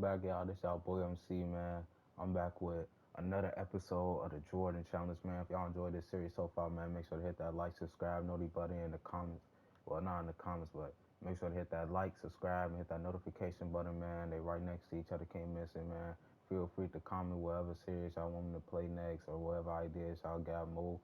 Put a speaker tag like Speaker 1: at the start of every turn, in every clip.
Speaker 1: back, y'all. This y'all boy MC, man. I'm back with another episode of the Jordan Challenge, man. If y'all enjoyed this series so far, man, make sure to hit that like, subscribe, noti button in the comments. Well, not in the comments, but make sure to hit that like, subscribe, and hit that notification button, man. They right next to each other, can't miss it, man. Feel free to comment whatever series y'all want me to play next or whatever ideas y'all got. More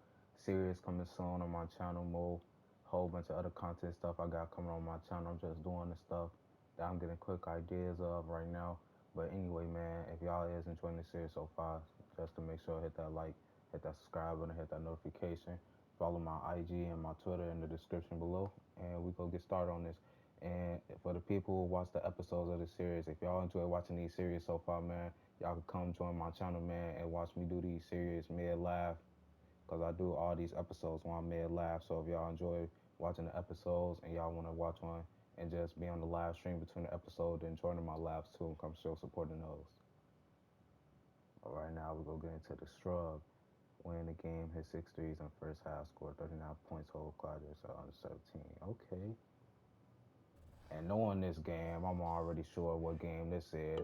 Speaker 1: series coming soon on my channel, more whole bunch of other content stuff I got coming on my channel. I'm just doing the stuff that I'm getting quick ideas of right now. But anyway, man, if y'all is enjoying the series so far, just to make sure hit that like, hit that subscribe button, hit that notification. Follow my IG and my Twitter in the description below, and we go get started on this. And for the people who watch the episodes of the series, if y'all enjoy watching these series so far, man, y'all can come join my channel, man, and watch me do these series mid laugh, because I do all these episodes when I'm mid laugh. So if y'all enjoy watching the episodes and y'all want to watch one and just be on the live stream between the episode and joining my lives too and come show supporting those. But right now we go get into the Shrug. Win the game, hit 6 threes in first half, scored 39 points, whole quarters under 17. Okay. And knowing this game, I'm already sure what game this is.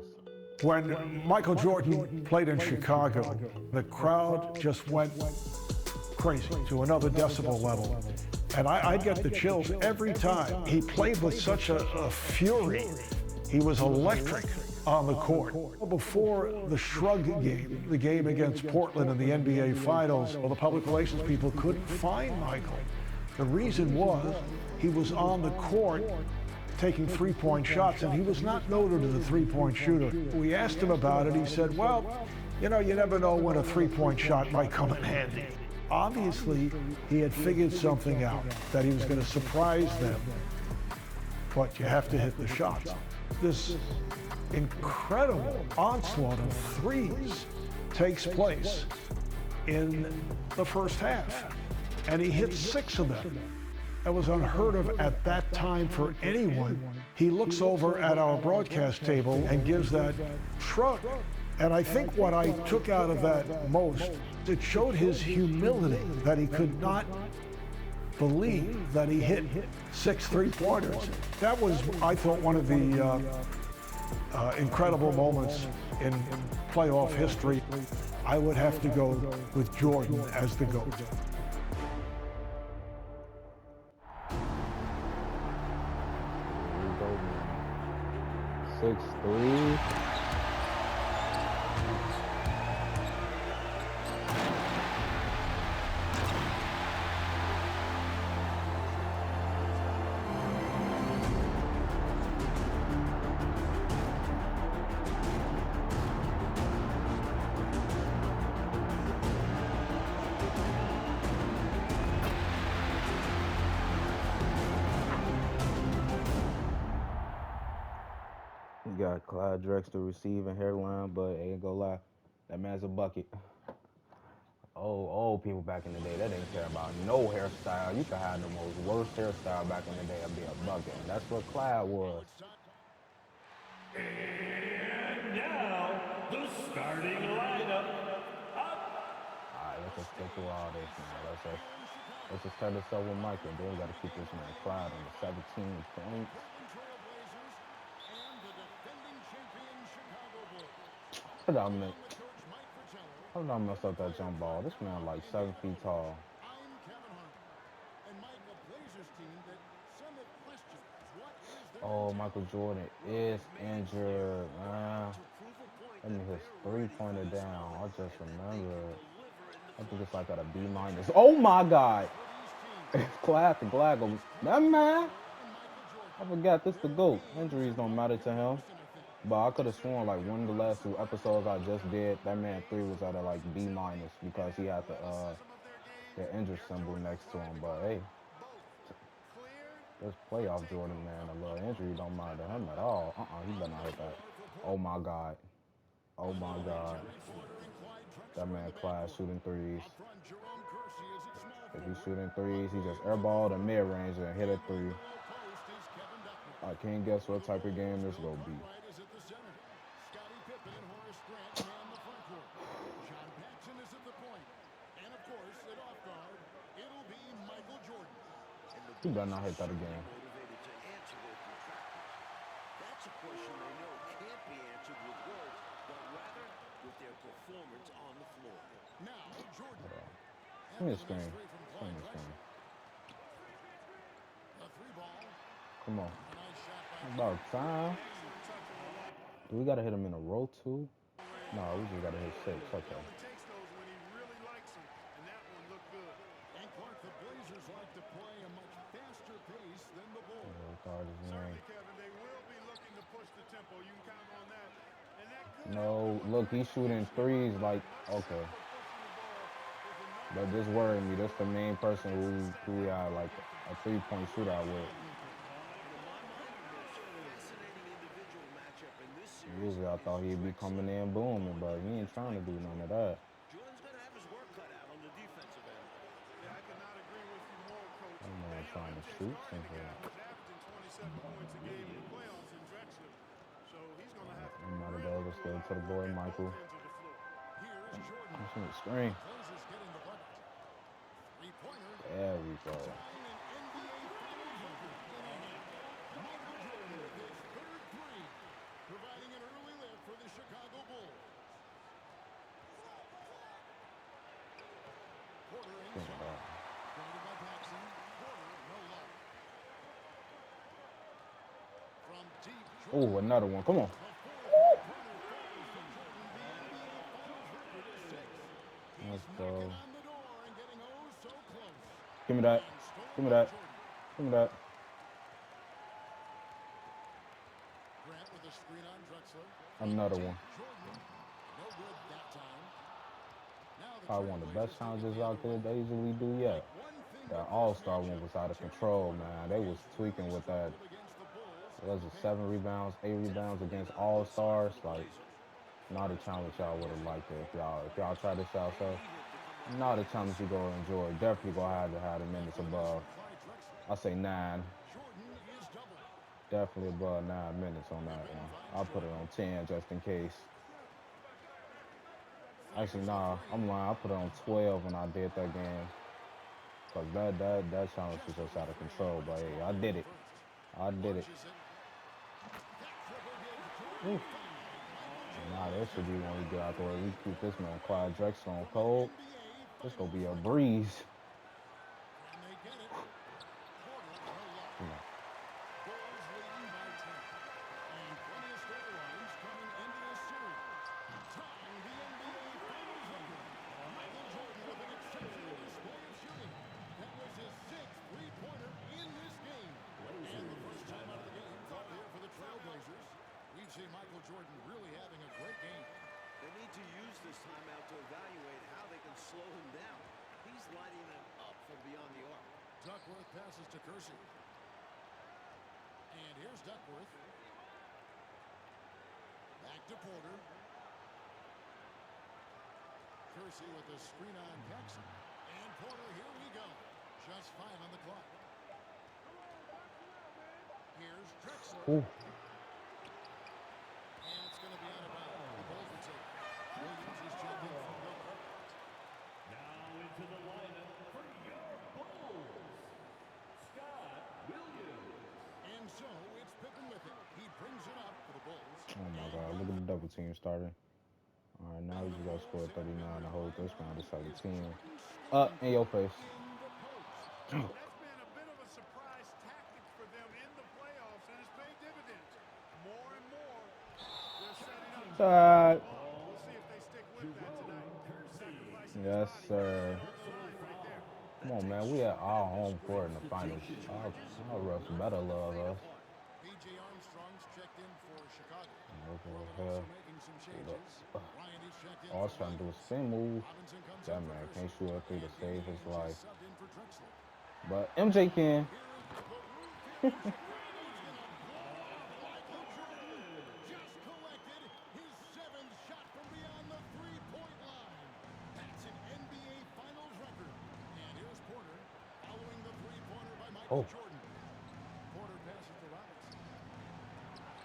Speaker 2: When Michael Jordan played in Chicago, the crowd just went crazy to another decibel level. And I'd get the chills every time. He played with such a fury. He was electric on the court. Before the Shrug game, the game against Portland in the NBA Finals, the public relations people couldn't find Michael. The reason was he was on the court taking three-point shots, and he was not noted as a three-point shooter. We asked him about it. He said, well, you know, you never know when a three-point shot might come in handy. Obviously, he had figured something out, that he was going to surprise them, but you have to hit the shots. This incredible onslaught of threes takes place in the first half, and he hit 6 of them. That was unheard of at that time for anyone. He looks over at our broadcast table and gives that shrug. And I think what I took out of that most, it showed his humility, that he could not believe that he hit 6 three-pointers. That was, I thought, one of the incredible moments in playoff history. I would have to go with Jordan as the GOAT.
Speaker 1: 6 3. You got Clyde Drexler receiving hairline, but ain't gonna lie, that man's a bucket. Old people back in the day, they didn't care about no hairstyle. You could have the most worst hairstyle back in the day and be a bucket. And that's what Clyde was.
Speaker 3: And now, the starting lineup.
Speaker 1: Alright, let's just get through all this, man. Let's just start this up with Michael. Then we gotta keep this man Clyde on the 17 points. How did I mess up that jump ball? This man like 7 feet tall. Oh, Michael Jordan is injured, man. Let me his three-pointer down. I just remembered. I think it's like at a B minus. Oh my God! Clap and Glaggle. That man. I forgot this the GOAT. Injuries don't matter to him. But I could have sworn like one of the last 2 episodes I just did, that man 3 was at a like B minus because he had the injury symbol next to him. But hey, this playoff Jordan, man, a little injury don't matter to him at all. He better not hit that. Oh my God. Oh my God. That man Clyde shooting threes. If he's shooting threes, he just airballed a mid-range and hit a 3. I can't guess what type of game this gonna be. He better not hit that again.
Speaker 4: That's a question they know can't be answered with
Speaker 1: Give me a screen. Give me a screen. Come on. About time. Do we gotta hit him in a row too? No, we just gotta hit 6. Okay. Guard his man. No, look, he's shooting threes like okay. But this worried me. That's the main person who we are like a 3-point shootout with. Usually I thought he'd be coming in booming, but he ain't trying to do none of that. That man trying to shoot something. I'm not available. Let's go to the boy Michael. I'm screen. There we go. Oh, another one. Come on. Let's go. Give me that. Give me that. Give me that. Another one. Probably one of the best challenges out there they usually do yet. That All-Star one was out of control, man. They was tweaking with that. Was it 7 rebounds, 8 rebounds against All-Stars? Like, not a challenge y'all would have liked it if y'all try this yourself. Not a challenge you go enjoy. Definitely gonna have to have the minutes above. I say 9. Definitely above 9 minutes on that one. I'll put it on 10 just in case. Actually, nah, I'm lying. I put it on 12 when I did that game. Cause that challenge was just out of control. But hey, I did it. I did it. Ooh. Nah, that should be when we get out the way. We keep this man quiet. Drexler on cold. This gonna be a breeze.
Speaker 4: Michael Jordan really having a great game. They need to use this timeout to evaluate how they can slow him down. He's lighting them up from beyond the arc. Duckworth passes to Kersey. And here's Duckworth. Back to Porter. Kersey with the screen on Paxson. And Porter, here we go. Just 5 on the clock. Here's Drexler.
Speaker 1: Ooh. Oh my God, look at the double team starting. All right, now we just got to score 39 to hold this round to 17. Up in your face.
Speaker 4: That's been a bit of a surprise tactic for them in the playoffs, and it's paid dividends. More and more, they're setting up. We'll see if they stick with that tonight.
Speaker 1: Yes, sir. Come on, man. We at our home court in the finals. Our refs better love us.
Speaker 4: PJ Armstrong's checked in for Chicago.
Speaker 1: Okay. All I was trying to do a spin move. That man can't shoot a 3 to save his life. But MJ can. Oh.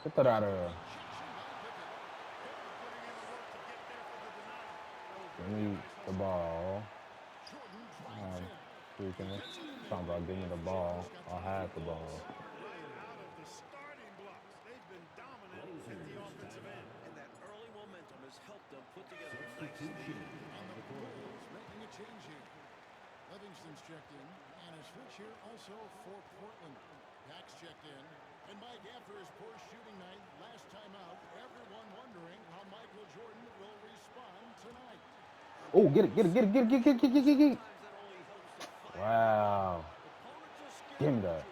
Speaker 1: Get that out of there. Give me the ball. Freaking talking about giving me the ball. I had the ball.
Speaker 4: Out of the starting blocks, they've been dominant at the offensive end, and that early momentum has helped them put together a nice team. And the Bulls making a change here.
Speaker 5: Livingston's checked in, and a switch here also for Portland. Dax checked in. And Mike, after his poor shooting night last time out, everyone wondering how Michael Jordan will respond tonight.
Speaker 1: Oh, get it, get it, get it, get it, get it, get it, get it, get it. Wow. Give me that.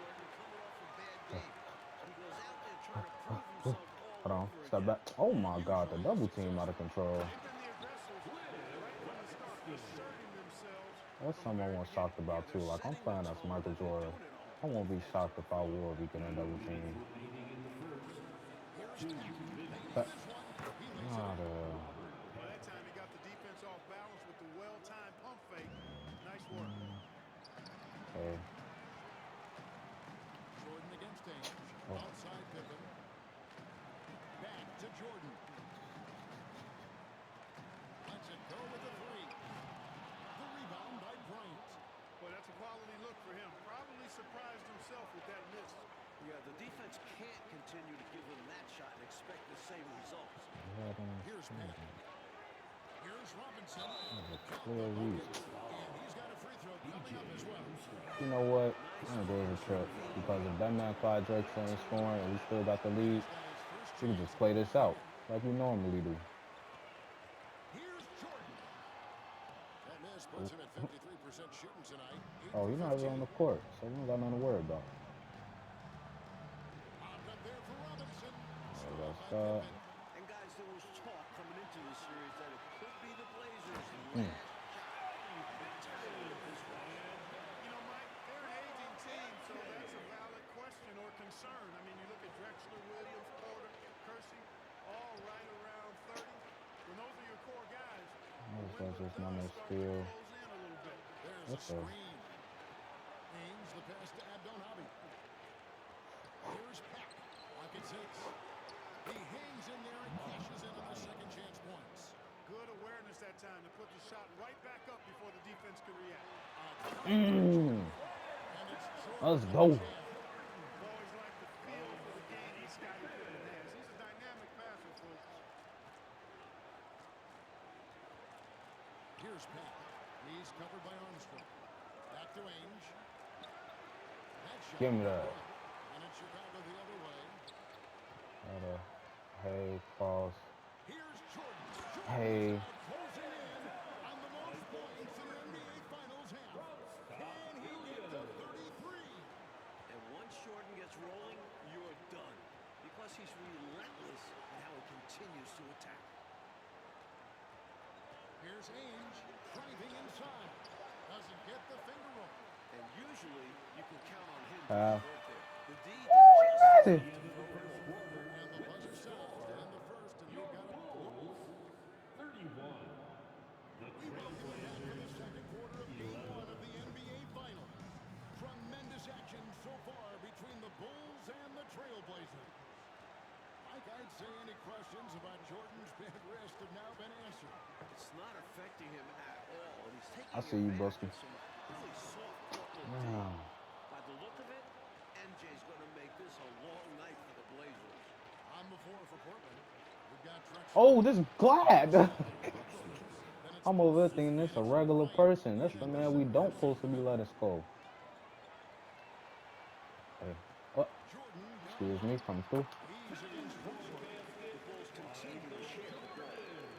Speaker 1: Hold on, step back. Oh my God, the double team out of control.
Speaker 4: They've been the aggressors right from the start, asserting themselves.
Speaker 1: That's something I was shocked about too. Like I'm playing as Michael Jordan. I won't be shocked if I will be getting a double team. But not
Speaker 4: Well, that time he got the defense off balance with the well-timed pump fake. Nice work.
Speaker 1: okay.
Speaker 5: Jordan against Ainge.
Speaker 1: Oh.
Speaker 5: Outside Pippen. Back to Jordan. Lets it go with the three. The rebound by Bryant.
Speaker 4: Well, that's a quality look for him. Probably surprised himself with that miss.
Speaker 6: Yeah, the defense can't continue to give them that shot and expect the same results.
Speaker 5: Here's Pitt. Here's Robinson.
Speaker 1: Clear read.
Speaker 5: And he's got a free throw coming up as well.
Speaker 1: You know what? I'm gonna go with a trip because if that man Clyde Drexler ain't scoring and we still got the lead, we can just play this out like we normally do.
Speaker 5: Here's Jordan. That miss puts him at 53% shooting tonight.
Speaker 1: Oh, you're not even on the court, so we don't got nothing to worry about.
Speaker 5: Popped up there for Robinson.
Speaker 1: There goes
Speaker 5: Stopped by
Speaker 1: that.
Speaker 5: Pippen.
Speaker 6: And guys, there was talk coming into this series that it could be the Blazers' last shot.
Speaker 4: You know, Mike, they're an aging team, so that's a valid question or concern. I mean, you look at Drexler, Williams, Porter, Kersey, all right around 30. When those are your core guys,
Speaker 1: That's just not no
Speaker 4: start to
Speaker 1: steal.
Speaker 4: close in a little bit.
Speaker 5: There's a
Speaker 1: What's up?
Speaker 5: screen. Ainge the pass to Abdelnaby. Here's Pack. Pocket six. He hangs in there and cashes in on the second chance points.
Speaker 4: Good awareness that time to put the shot right back up before the defense can react.
Speaker 1: Mm.
Speaker 5: And it's
Speaker 1: Let's
Speaker 5: Jordan
Speaker 1: go.
Speaker 5: with the jam.
Speaker 4: Always like the feel for the game that Scottie Pippen has. He's a dynamic passer, folks.
Speaker 5: Here's Pack. He's covered by Armstrong. Back to Ainge. That shot.
Speaker 1: Give me that.
Speaker 5: And it's Chicago the other way.
Speaker 1: Hey, pause.
Speaker 5: Here's Jordan.
Speaker 1: Hey.
Speaker 5: Closing in on the most points in an NBA Finals half. Can he get to 33?
Speaker 6: And once Jordan gets rolling, you're done. Because he's relentless in how he continues to attack.
Speaker 5: Here's Ainge driving inside. Doesn't get the finger roll.
Speaker 6: And usually, you can count on him to
Speaker 1: Uh.
Speaker 6: convert there. The D did just
Speaker 1: Hey.
Speaker 5: And the buzzer sounds to end the first, and we've got a
Speaker 3: 31. The
Speaker 5: We welcome you back for the second quarter of Game 1 of the NBA Finals. Tremendous action so far between the Bulls and the Trailblazers. Mike, I'd say any questions about Jordan's bad wrist have now been answered.
Speaker 6: It's not affecting him at all. And he's taking
Speaker 1: I see you,
Speaker 6: advantage
Speaker 1: Busky.
Speaker 6: of some really soft Portland
Speaker 1: Wow.
Speaker 6: team. By the look of it, MJ's going to make this a long night for the Blazers.
Speaker 5: On the floor for Portland, we've got Drexler.
Speaker 1: Oh, this Glad. I'm over thinking this a regular person. That's the man we don't supposed to be letting score. Hey. Oh, excuse me, come through.
Speaker 5: He's against Portland.
Speaker 6: The Bulls continue to share the ball.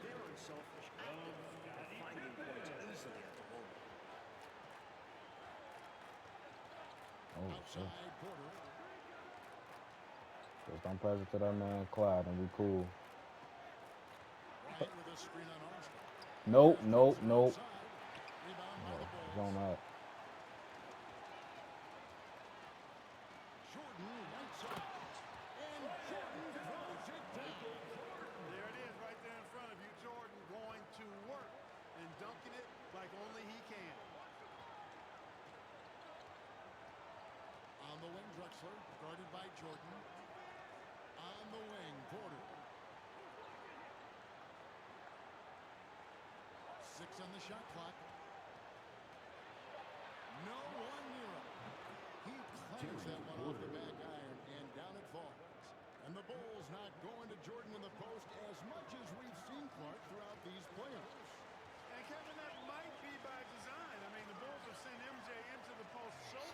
Speaker 6: They're unselfish, active, finding points easily at the moment.
Speaker 1: Oh,
Speaker 5: Outside Porter.
Speaker 1: just don't pass it to that man Clyde and we cool.
Speaker 5: Bryant with a screen on Armstrong.
Speaker 1: Nope, nope, nope.
Speaker 5: Outside. Rebound by the Bulls.
Speaker 1: Zone that.
Speaker 5: Jordan right side. And Jordan throws it down.
Speaker 4: There it is right there in front of you. Jordan going to work and dunking it like only he can.
Speaker 5: On the wing, Drexler, guarded by Jordan. On the wing, Porter. 6 on the shot clock. No one near him. He clams that one off the back iron, and down it falls. And the Bulls not going to Jordan in the post as much as we've seen Clark throughout these playoffs.
Speaker 4: And Kevin, that might be by design. I mean, the Bulls have sent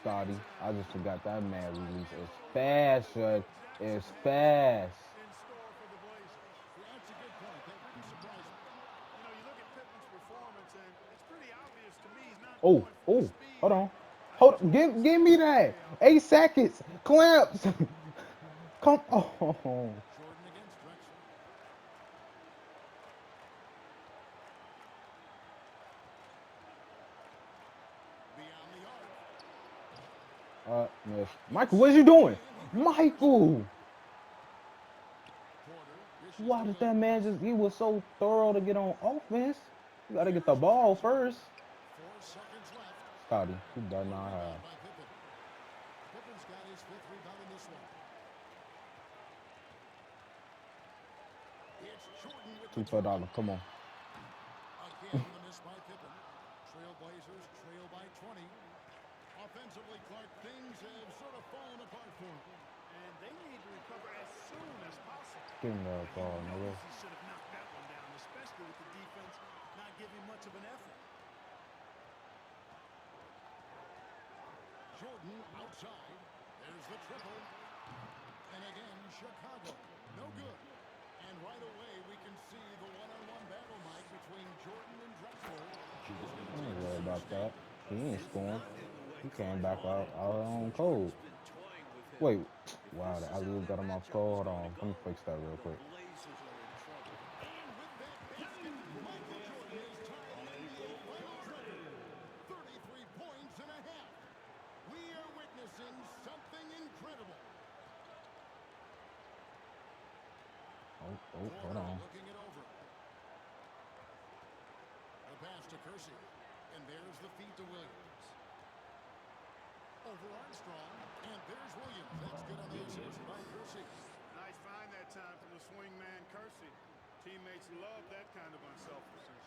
Speaker 1: Scotty. I just forgot that man release is fast, Shrug. It's fast.
Speaker 4: in store for the Blazers.
Speaker 5: Yeah, that's a good point. That wouldn't surprise me.
Speaker 4: You know, you look at Pippen's performance, and it's pretty obvious to me he's not
Speaker 1: Oh,
Speaker 4: going for the
Speaker 1: oh,
Speaker 4: speed.
Speaker 1: hold on.
Speaker 4: I think
Speaker 1: Hold
Speaker 4: he's
Speaker 1: on.
Speaker 4: going to
Speaker 1: Give
Speaker 4: slow
Speaker 1: me
Speaker 4: his
Speaker 1: that.
Speaker 4: play out.
Speaker 1: 8 seconds. Clamps. Come on.
Speaker 5: Jordan against Drexler. Beyond the arc.
Speaker 1: Miss.
Speaker 5: It's
Speaker 1: Michael, what you
Speaker 5: stolen
Speaker 1: doing?
Speaker 5: away, and here comes the pressure.
Speaker 1: Michael.
Speaker 5: Porter dishes
Speaker 1: Why
Speaker 5: to
Speaker 1: did that
Speaker 5: Williams.
Speaker 1: man just, he was so thorough to get on offense. You got to get the
Speaker 5: Here's
Speaker 1: ball
Speaker 5: Drexler.
Speaker 1: first.
Speaker 5: 4 seconds left.
Speaker 1: Scotty, you better
Speaker 5: Good
Speaker 1: not have.
Speaker 5: rebound by Pippen. Pippen's got his 5th rebound in this one. It's Jordan with the
Speaker 1: $2
Speaker 5: turn.
Speaker 1: per Come on.
Speaker 5: Again, the miss by Pippen. Trailblazers trail by 20. Offensively, Clark, things have sort of fallen apart for him.
Speaker 4: And they need to recover as soon as possible.
Speaker 1: Give him that
Speaker 4: He
Speaker 1: ball, nigga.
Speaker 4: knows he should have knocked that one down, especially with the defense not giving much of an effort.
Speaker 5: Jordan outside. There's the triple. And again, Chicago. No good. And right away, we can see the one-on-one battle, Mike, between Jordan and Drexler. Is going to
Speaker 1: I
Speaker 5: take
Speaker 1: ain't
Speaker 5: us
Speaker 1: worried
Speaker 5: center
Speaker 1: about that.
Speaker 5: stage.
Speaker 1: He ain't
Speaker 6: It's
Speaker 1: scoring.
Speaker 6: not in the way
Speaker 1: He came
Speaker 6: Clark
Speaker 1: back
Speaker 6: wanted,
Speaker 1: out on
Speaker 6: so
Speaker 1: cold.
Speaker 6: Jordan's been toying with him.
Speaker 1: Wait.
Speaker 6: If
Speaker 1: Wow,
Speaker 6: this
Speaker 1: the
Speaker 6: is how
Speaker 1: alley
Speaker 6: their
Speaker 1: got him off
Speaker 6: matchup
Speaker 1: cold.
Speaker 6: is
Speaker 1: Hold
Speaker 6: going
Speaker 1: on.
Speaker 6: to
Speaker 1: Let
Speaker 6: go,
Speaker 1: me fix that real
Speaker 6: the
Speaker 1: quick.
Speaker 6: Blazers are in trouble.
Speaker 5: And with that basket, Michael Jordan has tied the NBA Finals record. 33 points and a half. We are witnessing something incredible.
Speaker 1: Hold
Speaker 5: Porter
Speaker 1: on.
Speaker 5: looking it over. The pass to Kersey. And there's the feed to Williams. Over Armstrong. And there's Williams. That's good on the assist by Kersey.
Speaker 4: Nice find that time from the swing man, Kersey. Teammates love that kind of unselfishness.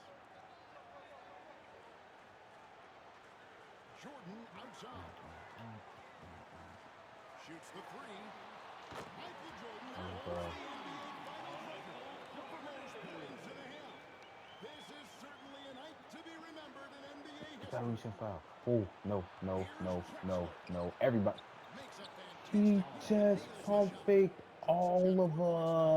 Speaker 5: Jordan outside. Shoots the three. Michael Jordan holds
Speaker 1: Bro.
Speaker 5: the NBA Finals record for most points in a half. This is certainly a night to be remembered in NBA
Speaker 1: That
Speaker 5: history.
Speaker 1: reaching foul. Oh, no, no,
Speaker 5: Here's
Speaker 1: no, no,
Speaker 5: Drexler.
Speaker 1: no. Everybody.
Speaker 5: Makes a
Speaker 1: He
Speaker 5: fantastic move and
Speaker 1: just
Speaker 5: nails the
Speaker 1: pump
Speaker 5: shot.
Speaker 1: faked
Speaker 5: Drexler's got
Speaker 1: all
Speaker 5: 4
Speaker 1: of
Speaker 5: points now.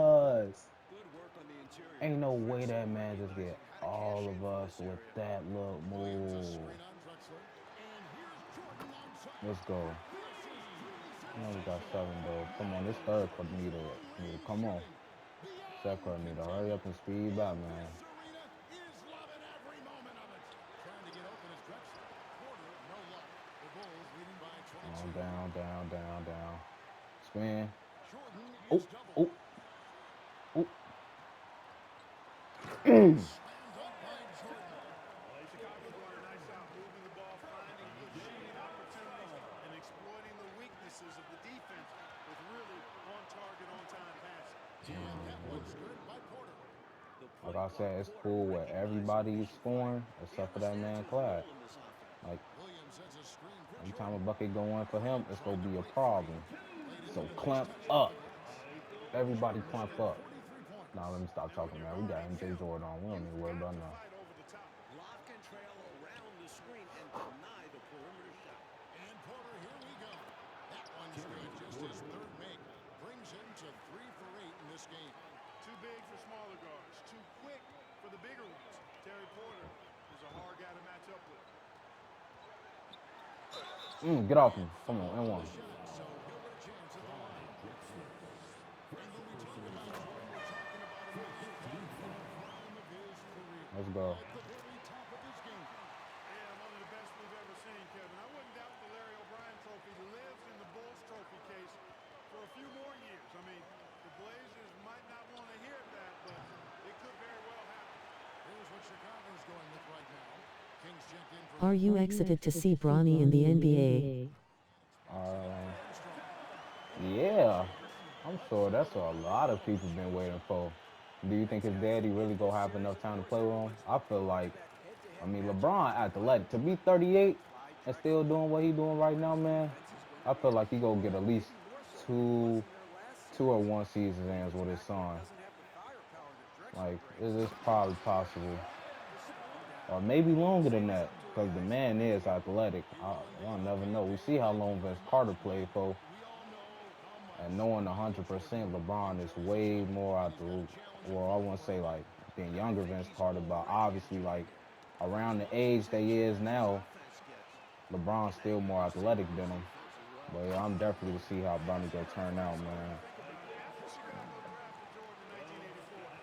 Speaker 1: us.
Speaker 6: Good work on the interior.
Speaker 1: Ain't no way that
Speaker 6: Drexler
Speaker 1: man just get
Speaker 6: recognizing how to cash
Speaker 1: all
Speaker 6: in
Speaker 1: of
Speaker 6: from
Speaker 1: us
Speaker 6: this
Speaker 1: with
Speaker 6: area.
Speaker 1: that little
Speaker 5: Williams a
Speaker 1: move.
Speaker 5: screen on Drexler. And here's Jordan outside.
Speaker 1: Let's go.
Speaker 5: This is truly
Speaker 1: We only got
Speaker 5: sensational.
Speaker 1: 7 though. Come on, this
Speaker 5: Michael
Speaker 1: third quarter
Speaker 5: Jordan's
Speaker 1: need to
Speaker 5: long-range
Speaker 1: come on.
Speaker 5: shooting beyond
Speaker 1: Second quarter need to hurry
Speaker 5: contending.
Speaker 1: up and speed
Speaker 5: And
Speaker 1: back, man.
Speaker 5: this arena is loving every moment of it. Trying to get open is Drexler. Porter, no luck. The Bulls leading by 22.
Speaker 1: Down. Spin.
Speaker 5: Jordan is
Speaker 1: Oh,
Speaker 5: doubled.
Speaker 1: oh, oh.
Speaker 5: Slam dunk by Jordan.
Speaker 4: Chicago's doing a nice job moving the ball, finding good shooting opportunities, and exploiting the weaknesses of the defense with really on-target, on-time passing.
Speaker 5: And that one's good by Porter.
Speaker 6: The
Speaker 1: Like
Speaker 6: point
Speaker 1: I
Speaker 6: clock
Speaker 1: said, it's
Speaker 6: quarter
Speaker 1: cool where
Speaker 6: recognizing the
Speaker 1: everybody's
Speaker 6: issue fire.
Speaker 1: scoring
Speaker 6: He
Speaker 1: except for that
Speaker 6: understands
Speaker 1: man
Speaker 6: his
Speaker 1: Clyde.
Speaker 6: role in this offense.
Speaker 1: Like
Speaker 5: Williams sets a screen for
Speaker 1: every time a
Speaker 5: Jordan.
Speaker 1: bucket go in for him, it's
Speaker 5: Trying
Speaker 1: gonna
Speaker 5: to
Speaker 1: be a
Speaker 5: break free.
Speaker 1: problem.
Speaker 5: Played it
Speaker 1: So
Speaker 5: in a nice
Speaker 1: clamp
Speaker 5: touch off
Speaker 1: up.
Speaker 5: the glass.
Speaker 1: Everybody
Speaker 5: Jordan
Speaker 1: clamp
Speaker 5: with
Speaker 1: up.
Speaker 5: 43 points.
Speaker 1: Now let me stop
Speaker 4: And when
Speaker 1: talking,
Speaker 4: you're
Speaker 1: man. We got
Speaker 4: guarding
Speaker 1: MJ
Speaker 4: him,
Speaker 1: Jordan on. We don't need
Speaker 4: you've
Speaker 1: to worry
Speaker 4: got
Speaker 1: about
Speaker 4: to
Speaker 1: nothing.
Speaker 4: fight over the top.
Speaker 6: Lock and trail around the screen and deny the perimeter shot.
Speaker 5: And Porter, here we go. That one's good. Just his 3rd make. Brings him to 3 for 8 in this game.
Speaker 4: Too big for smaller guards. Too quick for the bigger ones. Terry Porter is a hard guy to match up with.
Speaker 1: Get off me.
Speaker 5: And
Speaker 1: Come on,
Speaker 5: fouled
Speaker 1: and
Speaker 5: on
Speaker 1: one.
Speaker 5: the shot, so he'll get a chance at the line. And when we talk about Jordan, we're talking about him at the prime of his career.
Speaker 1: Let's go.
Speaker 5: At the very top of his game.
Speaker 4: Yeah, one of the best we've ever seen, Kevin. I wouldn't doubt the Larry O'Brien trophy lives in the Bulls trophy case for a few more years. I mean, the Blazers might not want to hear that, but it could very well happen.
Speaker 5: Here's what Chicago's going with right now. Kings checked in for
Speaker 7: Are you excited to see Bronny in the NBA?
Speaker 1: Um,
Speaker 5: Armstrong.
Speaker 1: yeah. I'm sure that's what a lot of people been waiting for. Do you think his daddy really gonna have enough time to play with him? I feel like, I mean, LeBron athletic. To be 38 and still doing what he doing right now, man, I feel like he gonna get at least two, 2 or 1 season ends with his son. Like, it's probably possible. or maybe longer than that, because the man is athletic. Y'all never know. We see how long Vince Carter played for, and knowing 100% LeBron is way more out the, well, I won't say like than younger Vince Carter, but obviously like around the age they is now, LeBron's still more athletic than him. But yeah, I'm definitely to see how Bronny go turn out, man.
Speaker 4: After Chicago drafted Jordan in 1984,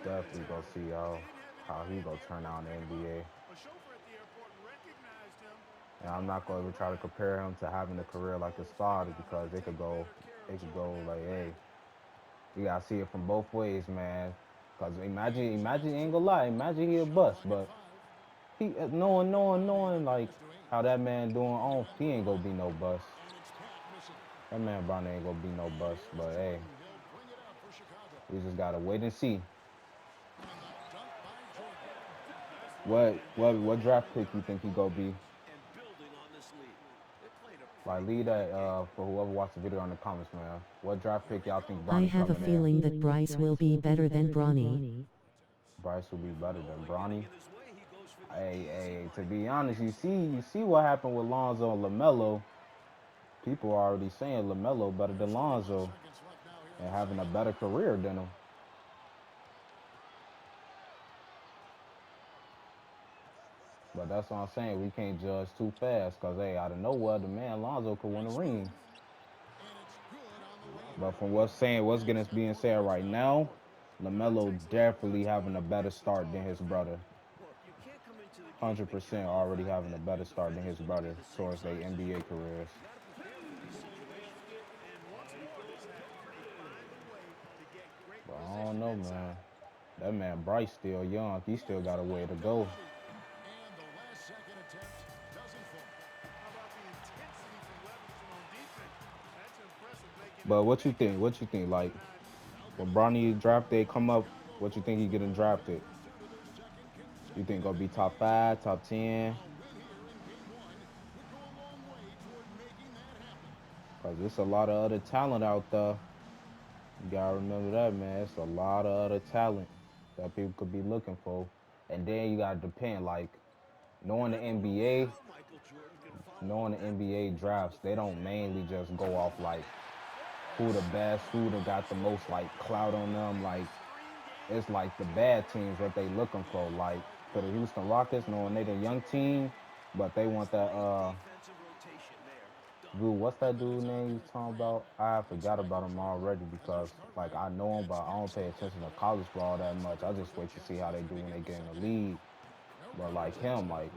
Speaker 4: before
Speaker 1: Definitely
Speaker 4: that,
Speaker 1: go see
Speaker 4: they didn't have
Speaker 1: how he
Speaker 4: anybody
Speaker 1: go
Speaker 4: that
Speaker 1: turn
Speaker 4: could
Speaker 1: out in the
Speaker 4: pick him up.
Speaker 1: NBA.
Speaker 4: A chauffeur at the airport recognized him
Speaker 1: And
Speaker 4: as
Speaker 1: I'm not
Speaker 4: often as
Speaker 1: going
Speaker 4: a
Speaker 1: to try to
Speaker 4: ride.
Speaker 1: compare him to having a
Speaker 4: Let's
Speaker 1: career like his
Speaker 4: Rose figure
Speaker 1: father
Speaker 4: out how to
Speaker 1: because it
Speaker 4: take
Speaker 1: could go,
Speaker 4: better care of
Speaker 1: it could
Speaker 4: Jordan
Speaker 1: go
Speaker 4: as
Speaker 1: like,
Speaker 4: a
Speaker 1: hey,
Speaker 4: man.
Speaker 1: you gotta see it from both ways, man. Cause
Speaker 5: He's
Speaker 1: imagine,
Speaker 5: got
Speaker 1: ain't gonna lie,
Speaker 5: Jordan.
Speaker 1: imagine he a
Speaker 5: Shot
Speaker 1: bust,
Speaker 5: clock at
Speaker 1: but
Speaker 5: 5.
Speaker 1: he
Speaker 5: Bronny
Speaker 1: knowing
Speaker 5: looking
Speaker 1: like
Speaker 5: just to aim.
Speaker 1: how that man doing
Speaker 5: Into
Speaker 1: on,
Speaker 5: end
Speaker 1: he
Speaker 5: one.
Speaker 1: ain't gonna be no bust.
Speaker 5: And it's Pat missing.
Speaker 1: That man Brown ain't gonna be no
Speaker 5: And
Speaker 1: bust.
Speaker 5: here's
Speaker 1: But hey,
Speaker 5: Jordan. He'll bring it up for Chicago.
Speaker 1: we just gotta wait and see.
Speaker 5: And the dunk by Jordan.
Speaker 4: Nice look
Speaker 1: What
Speaker 4: and
Speaker 1: what
Speaker 4: nailed
Speaker 1: what
Speaker 4: it
Speaker 1: draft
Speaker 4: early
Speaker 1: pick
Speaker 4: on
Speaker 1: you
Speaker 4: that
Speaker 1: think he
Speaker 4: ball
Speaker 1: gonna be?
Speaker 4: bounce.
Speaker 6: And building on this lead. They played a
Speaker 1: Like
Speaker 6: pretty
Speaker 1: leave
Speaker 6: clean
Speaker 1: that
Speaker 6: game.
Speaker 1: for whoever watched the video in the comments, man. What draft
Speaker 5: Here
Speaker 1: pick
Speaker 5: we
Speaker 1: y'all think
Speaker 5: go.
Speaker 7: I
Speaker 1: Bronny
Speaker 7: have a
Speaker 1: coming in?
Speaker 7: feeling that Bryce will be better than Bronny.
Speaker 1: Bryce will be better than
Speaker 6: Nola getting
Speaker 1: Bronny.
Speaker 6: in his way. He goes for the easy
Speaker 1: Hey, to
Speaker 6: money.
Speaker 1: be honest, you see what happened with Lonzo and Lamelo. People are already saying Lamelo better than
Speaker 5: 31
Speaker 1: Lonzo
Speaker 5: seconds left now here in
Speaker 1: and
Speaker 5: the
Speaker 1: having a
Speaker 5: second.
Speaker 1: better career than him. But that's what I'm saying. We can't judge too fast because, hey, out of nowhere, the man Lonzo could win a
Speaker 5: Nice
Speaker 1: ring.
Speaker 5: move. And it's good on the way in.
Speaker 1: But from what's
Speaker 5: And
Speaker 1: getting
Speaker 5: set
Speaker 1: being
Speaker 5: for
Speaker 1: said
Speaker 5: the
Speaker 1: right
Speaker 5: inbound.
Speaker 1: now,
Speaker 4: It
Speaker 1: LaMelo
Speaker 4: takes a lot of
Speaker 1: definitely
Speaker 4: guts going
Speaker 1: having a
Speaker 4: up
Speaker 1: better
Speaker 4: against a
Speaker 1: start than
Speaker 4: tall
Speaker 1: his
Speaker 4: defender.
Speaker 1: brother.
Speaker 6: Look, you can't come into the game mature
Speaker 1: 100%
Speaker 6: in the
Speaker 1: already
Speaker 6: fact
Speaker 1: having a
Speaker 6: that
Speaker 1: better
Speaker 6: your
Speaker 1: start than
Speaker 6: defender's
Speaker 1: his
Speaker 6: going to be
Speaker 1: brother
Speaker 6: the same
Speaker 1: towards their
Speaker 6: size as you.
Speaker 1: NBA careers.
Speaker 6: You got to prepare for these situations.
Speaker 4: And once more this happens. They find a way to get great
Speaker 1: But I don't
Speaker 4: position
Speaker 1: know, man.
Speaker 4: inside.
Speaker 1: That man Bryce still young. He still
Speaker 5: Here's
Speaker 1: got
Speaker 5: the
Speaker 1: a way
Speaker 5: lob
Speaker 1: to
Speaker 5: to
Speaker 1: go.
Speaker 5: Bronny. And the last second attempt doesn't fall.
Speaker 4: How about the intensity from Leverton on defense? That's impressive, making it
Speaker 1: But what you
Speaker 4: make it
Speaker 1: think? What you think?
Speaker 4: look
Speaker 1: Like
Speaker 4: behind him.
Speaker 5: Now
Speaker 1: when
Speaker 5: coming into
Speaker 1: Bronny
Speaker 5: the
Speaker 1: draft
Speaker 5: third
Speaker 1: day
Speaker 5: quarter,
Speaker 1: come up,
Speaker 5: Chicago
Speaker 1: what you think he
Speaker 5: falls
Speaker 1: getting
Speaker 5: behind
Speaker 1: drafted?
Speaker 5: after 2 to their second
Speaker 1: You think
Speaker 5: consecutive
Speaker 1: gonna be
Speaker 5: NBA
Speaker 1: top
Speaker 5: final.
Speaker 1: 5, top 10?
Speaker 5: A win here in game one would go a long way toward making that happen.
Speaker 1: Cause there's a lot of other talent out there. You gotta remember that, man. It's a lot of other talent that people could be looking for. And then you gotta depend, like knowing the
Speaker 6: I don't know
Speaker 1: NBA,
Speaker 6: how Michael Jordan can follow
Speaker 1: knowing
Speaker 6: up
Speaker 1: the
Speaker 6: that
Speaker 1: NBA
Speaker 6: performance in
Speaker 1: drafts,
Speaker 6: the
Speaker 1: they
Speaker 6: first
Speaker 1: don't
Speaker 6: half.
Speaker 1: mainly just go off like who the best, who the got the most like clout on them. Like it's like the bad teams what they looking for. Like for the Houston Rockets, knowing they the young team, but they want that
Speaker 6: Nice defensive rotation there. Done.
Speaker 1: dude, what's
Speaker 5: The
Speaker 1: that dude
Speaker 5: minutes on
Speaker 1: name
Speaker 5: the
Speaker 1: you talking
Speaker 5: clock.
Speaker 1: about? I
Speaker 5: It's
Speaker 1: forgot about
Speaker 5: Michael
Speaker 1: him
Speaker 5: Jordan
Speaker 1: already
Speaker 5: as their
Speaker 1: because
Speaker 5: start
Speaker 1: like
Speaker 5: lineup.
Speaker 1: I know him,
Speaker 5: And
Speaker 1: but I don't
Speaker 5: snaps
Speaker 1: pay
Speaker 5: the
Speaker 1: attention to
Speaker 5: basketball
Speaker 1: college ball that
Speaker 5: and
Speaker 1: much.
Speaker 5: set
Speaker 1: I
Speaker 5: up for
Speaker 1: just
Speaker 5: their
Speaker 1: wait to see how
Speaker 5: chances
Speaker 1: they
Speaker 5: as we
Speaker 1: do when they
Speaker 5: begin the
Speaker 1: get in the
Speaker 5: second half.
Speaker 1: league.
Speaker 5: No
Speaker 1: But
Speaker 5: Reggie
Speaker 1: like him,
Speaker 5: Jackson.
Speaker 1: like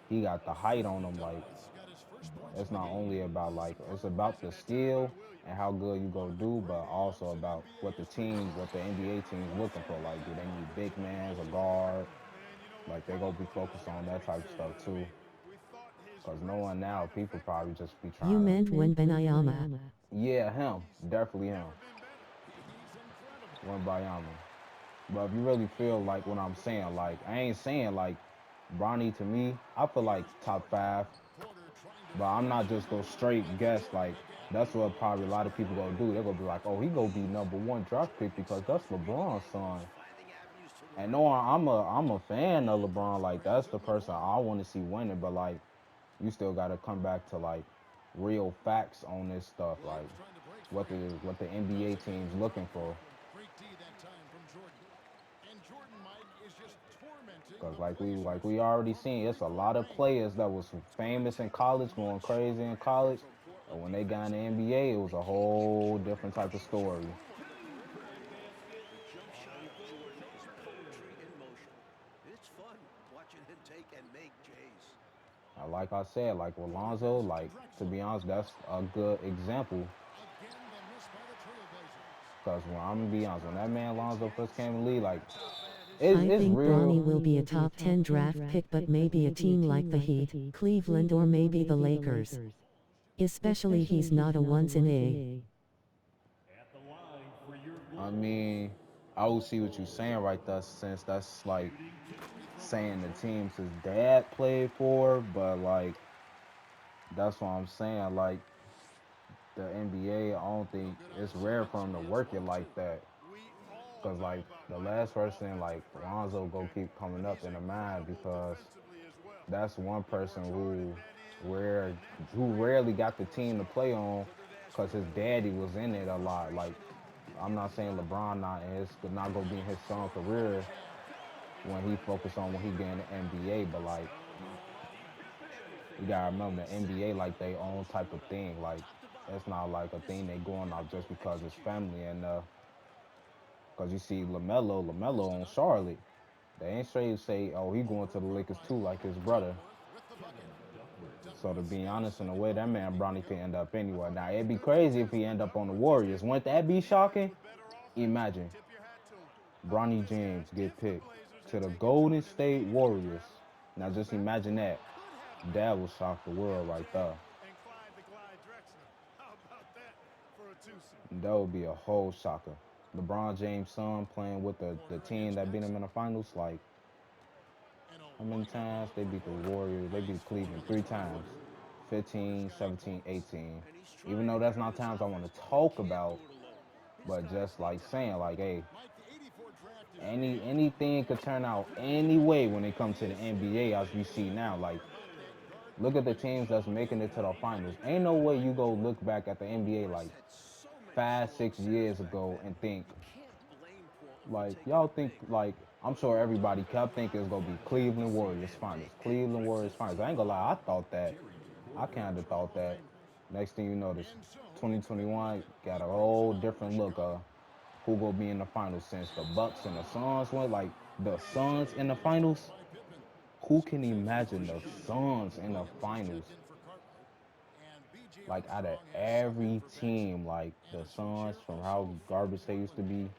Speaker 1: he got the height on him. Like
Speaker 5: Duncan's got his first points
Speaker 1: it's
Speaker 5: of the
Speaker 1: not
Speaker 5: game.
Speaker 1: only about like it's about
Speaker 4: Missing
Speaker 1: the
Speaker 4: that time by
Speaker 1: skill and
Speaker 4: Williams.
Speaker 1: how good you go
Speaker 5: One of the
Speaker 1: do, but
Speaker 5: great
Speaker 1: also
Speaker 5: arms in
Speaker 1: about
Speaker 5: NBA
Speaker 1: what
Speaker 5: history.
Speaker 1: what the NBA teams looking for. Like, do they need big mans, a guard?
Speaker 4: And you know what?
Speaker 1: Like they
Speaker 4: He
Speaker 1: gonna be
Speaker 4: really
Speaker 1: focused
Speaker 4: got
Speaker 1: on
Speaker 4: to
Speaker 1: that
Speaker 4: be
Speaker 1: type of
Speaker 4: careful.
Speaker 1: stuff
Speaker 4: I
Speaker 1: too.
Speaker 4: mean, we thought his
Speaker 1: Cause
Speaker 4: wrist
Speaker 1: knowing now,
Speaker 4: might
Speaker 1: people
Speaker 4: affect him.
Speaker 1: probably just be
Speaker 7: You
Speaker 1: trying to,
Speaker 7: meant Wembenyama.
Speaker 1: yeah, him,
Speaker 4: He's
Speaker 1: definitely him,
Speaker 4: never been better.
Speaker 5: He's incredible.
Speaker 1: one Bayama. But if you really feel
Speaker 5: And
Speaker 1: like what
Speaker 5: now
Speaker 1: I'm
Speaker 5: the
Speaker 1: saying,
Speaker 5: Bulls
Speaker 1: like
Speaker 5: ball.
Speaker 1: I ain't saying like Bronny to me, I feel like
Speaker 5: Here's
Speaker 1: top
Speaker 5: Jordan.
Speaker 1: 5,
Speaker 5: Porter trying to
Speaker 1: but I'm
Speaker 5: force
Speaker 1: not
Speaker 5: the
Speaker 1: just go
Speaker 5: move.
Speaker 1: straight
Speaker 5: It's
Speaker 1: guess
Speaker 5: Jordan
Speaker 1: like
Speaker 5: again.
Speaker 1: that's what probably a
Speaker 5: To
Speaker 1: lot of
Speaker 5: start
Speaker 1: people
Speaker 5: it.
Speaker 1: gonna do. They're gonna be like, oh, he gonna be number one draft pick
Speaker 6: Jordan
Speaker 1: because that's
Speaker 6: excels reading
Speaker 1: LeBron's
Speaker 6: angles,
Speaker 1: son.
Speaker 6: finding avenues to the
Speaker 1: And
Speaker 6: rim.
Speaker 1: knowing I'm a fan of
Speaker 5: And
Speaker 1: LeBron, like
Speaker 5: Jordan's
Speaker 1: that's the
Speaker 5: in the
Speaker 1: person
Speaker 5: corner.
Speaker 1: I want to see winning. But like you still got to come back to like real facts on this stuff, like
Speaker 5: Williams trying to break free.
Speaker 1: what the NBA
Speaker 5: Does it get
Speaker 1: teams
Speaker 5: it to
Speaker 1: looking
Speaker 5: drop.
Speaker 1: for.
Speaker 5: Great D that time from Jordan. And Jordan, Mike, is just tormenting
Speaker 1: Cause
Speaker 5: the Blazers
Speaker 1: like we already
Speaker 5: from
Speaker 1: seen, it's a
Speaker 5: three-point
Speaker 1: lot of
Speaker 5: range.
Speaker 1: players that was
Speaker 5: It's going to
Speaker 1: famous in
Speaker 5: take
Speaker 1: college, going
Speaker 5: much
Speaker 1: crazy
Speaker 5: more
Speaker 1: in
Speaker 5: effort
Speaker 1: college,
Speaker 5: from
Speaker 1: and
Speaker 5: Portland
Speaker 1: when they got in the
Speaker 5: defensively.
Speaker 1: NBA, it was
Speaker 6: They
Speaker 1: a
Speaker 6: can't keep
Speaker 1: whole
Speaker 6: Jordan
Speaker 1: different
Speaker 6: out.
Speaker 1: type of story.
Speaker 6: Move on the perimeter. The jump shot of Jordan is poetry in motion. It's fun watching him take and make Jays.
Speaker 1: Like I said, like with
Speaker 5: Porter
Speaker 1: Lonzo,
Speaker 5: passes to
Speaker 1: like to
Speaker 5: Drexler.
Speaker 1: be honest, that's a good example.
Speaker 5: Again, the miss by the Trailblazers.
Speaker 1: Cause when I'm gonna be honest, when that man
Speaker 4: It's
Speaker 1: Lonzo first came in the league,
Speaker 4: absolutely
Speaker 1: like
Speaker 4: tough at his
Speaker 1: it's
Speaker 7: I
Speaker 1: it's
Speaker 4: size.
Speaker 7: think
Speaker 1: real.
Speaker 7: Bronny will be a top 10 draft pick, but maybe a team like the Heat, Cleveland, or maybe the Lakers. Especially he's not a once in a.
Speaker 3: At the line for your
Speaker 1: I
Speaker 3: Bulls,
Speaker 1: mean, I will see what you're saying right there, since that's like
Speaker 3: shooting 2
Speaker 1: saying the teams his dad played for, but like that's what I'm saying. Like the NBA, I don't
Speaker 5: No
Speaker 1: think
Speaker 5: good on
Speaker 1: it's
Speaker 5: the
Speaker 1: rare
Speaker 5: second,
Speaker 1: for
Speaker 5: so
Speaker 1: him to
Speaker 5: he hits
Speaker 1: work it
Speaker 5: ball two.
Speaker 1: like that.
Speaker 4: We all
Speaker 1: Cause like the last person like Lonzo go keep coming up in the mind because that's one person rare who rarely got the team to play on because his daddy was in it a lot. Like I'm not saying LeBron not in his not gonna be in his son career when he focus on when he get in the NBA, but like you gotta remember the NBA like they own type of thing. Like it's not like a thing they going off just because it's family and because you see Lamelo on Charlotte. They ain't straight say, oh, he going to the Lakers too, like his brother. So to be honest, in a way, that man Bronny could end up anywhere. Now it'd be crazy if he end up on the Warriors. Wouldn't that be shocking? Imagine Bronny James get picked to the Golden State Warriors. Now just imagine that. That would shock the world right there. That would be a whole shocker. LeBron James' son playing with the team that beat him in the finals. Like, how many times they beat the Warriors? They beat Cleveland 3 times. 15, 17, 18. Even though that's not times I want to talk about, but just like saying, like, hey, anything could turn out any way when it comes to the NBA as we see now. Like, look at the teams that's making it to the finals. Ain't no way you go look back at the NBA like 5, 6 years ago and think like y'all think like I'm sure everybody kept thinking it's gonna be Cleveland Warriors finals. Cleveland Warriors finals. I ain't gonna lie, I thought that. I kinda thought that. Next thing you know, this 2021 got a whole different look of who gonna be in the finals since the Bucks and the Suns went like the Suns in the finals. Who can imagine the Suns in the finals? Like out of every team, like the Suns from how garbage they used to be,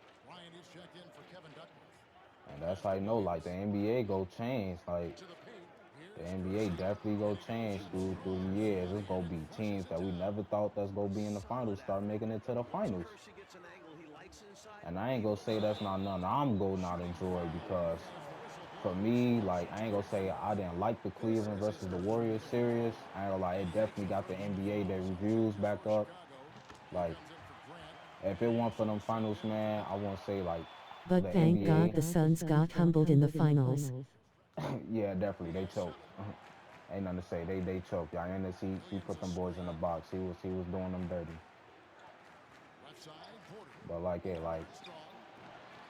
Speaker 1: and that's how I know like the NBA go change. Like the NBA definitely go change through the years. It's gonna be teams that we never thought that's gonna be in the finals start making it to the finals. And I ain't gonna say that's not none I'm gonna not enjoy because for me, like I ain't gonna say I didn't like the Cleveland versus the Warriors series. I ain't gonna lie, it definitely got the NBA their reviews back up. Like if it weren't for them finals, man, I won't say like
Speaker 7: But
Speaker 1: the
Speaker 7: thank God the
Speaker 1: NBA.
Speaker 7: Suns got humbled in the finals.
Speaker 1: Yeah, definitely they choked. Ain't nothing to say. They choked. Y'all and he put them boys in the box. He was doing them dirty. But like it, like